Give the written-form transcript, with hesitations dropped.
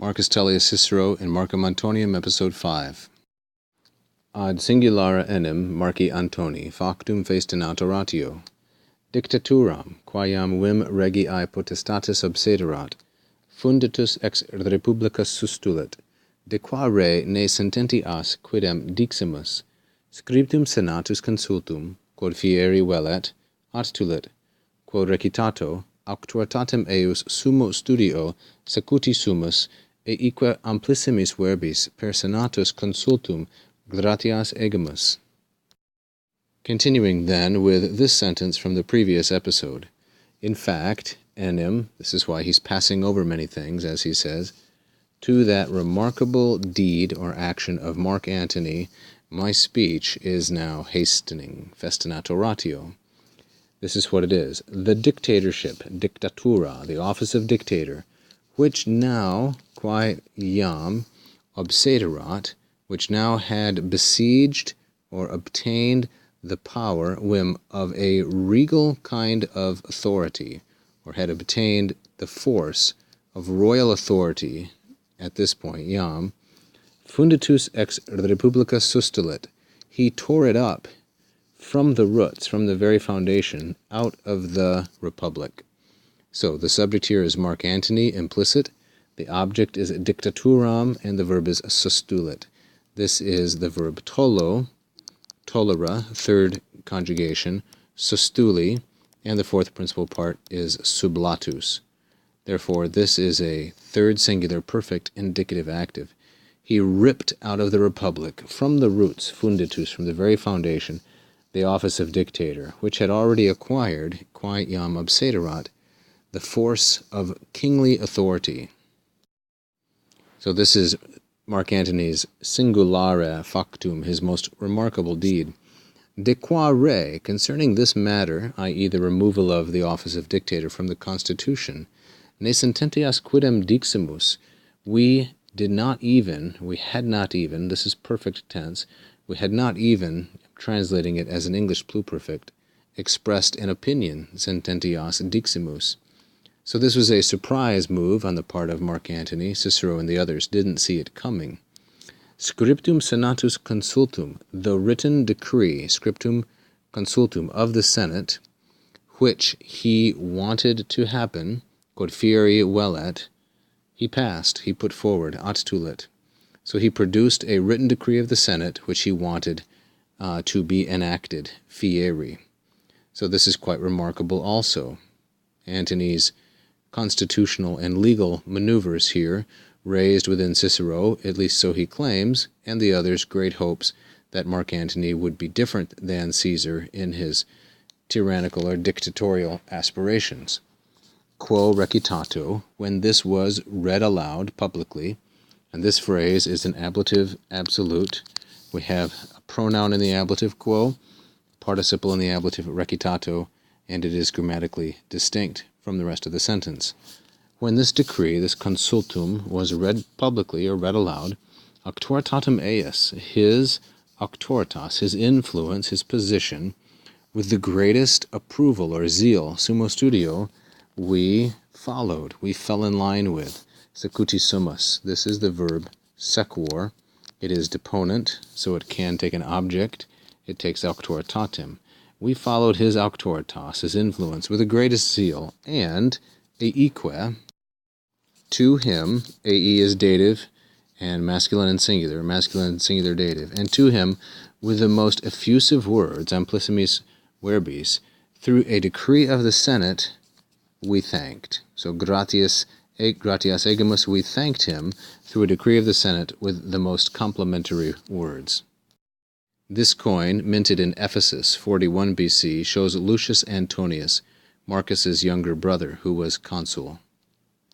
Marcus Tullius Cicero in Marcum Antonium, Episode 5. Ad singulara enim Marci Antony factum festinat oratio, dictaturam, quaiam vim regii potestatis obsederat, funditus ex republicas sustulet, de qua re ne sententias quidem diximus, scriptum senatus consultum, quod fieri velet, attulit, quod recitato, auctoritatem eius sumo studio secuti sumus, eique amplissimis verbis per senatus consultum gratias egemus. Continuing then with this sentence from the previous episode. In fact, enim, this is why he's passing over many things, as he says, to that remarkable deed or action of Marc Antony, my speech is now hastening, festinat oratio. This is what it is. The dictatorship, dictatura, the office of dictator, which now, quae iam obsederat, which now had besieged or obtained the power, whim, of a regal kind of authority, or had obtained the force of royal authority at this point, iam, funditus ex republica sustulit, he tore it up from the roots, from the very foundation, out of the republic. So the subject here is Marc Antony, implicit. The object is dictaturam, and the verb is sustulit. This is the verb tolo, tolera, third conjugation, sustuli, and the fourth principal part is sublatus. Therefore, this is a third singular perfect indicative active. He ripped out of the republic, from the roots, funditus, from the very foundation, the office of dictator, which had already acquired, quae iam obsederat, the force of kingly authority. So this is Marc Antony's singulare factum, his most remarkable deed. De qua re, concerning this matter, i.e. the removal of the office of dictator from the Constitution, ne sententias quidem diximus, we had not even, this is perfect tense, we had not even, translating it as an English pluperfect, expressed an opinion, sententias diximus. So this was a surprise move on the part of Marc Antony. Cicero and the others didn't see it coming. Scriptum senatus consultum, the written decree, scriptum consultum, of the Senate, which he wanted to happen, quod fieri velet, he passed, he put forward, attulit. So he produced a written decree of the Senate, which he wanted to be enacted, fieri. So this is quite remarkable also. Antony's constitutional and legal maneuvers here raised within Cicero, at least so he claims, and the others great hopes that Marc Antony would be different than Caesar in his tyrannical or dictatorial aspirations. Quo recitato, when this was read aloud publicly, and this phrase is an ablative absolute. We have a pronoun in the ablative quo, participle in the ablative recitato, and it is grammatically distinct from the rest of the sentence. When this decree, this consultum, was read publicly or read aloud, auctoritatem eius, his auctoritas, his influence, his position, with the greatest approval or zeal, sumo studio, we followed, we fell in line with. Secuti sumus, this is the verb sequor. It is deponent, so it can take an object. It takes auctoritatem. We followed his auctoritas, his influence, with the greatest zeal, and eique, to him, ae is dative, and masculine and singular dative, and to him, with the most effusive words, amplissimis verbis, through a decree of the Senate, we thanked. So gratias egemus, we thanked him through a decree of the Senate with the most complimentary words. This coin, minted in Ephesus, 41 BC, shows Lucius Antonius, Marcus's younger brother, who was consul.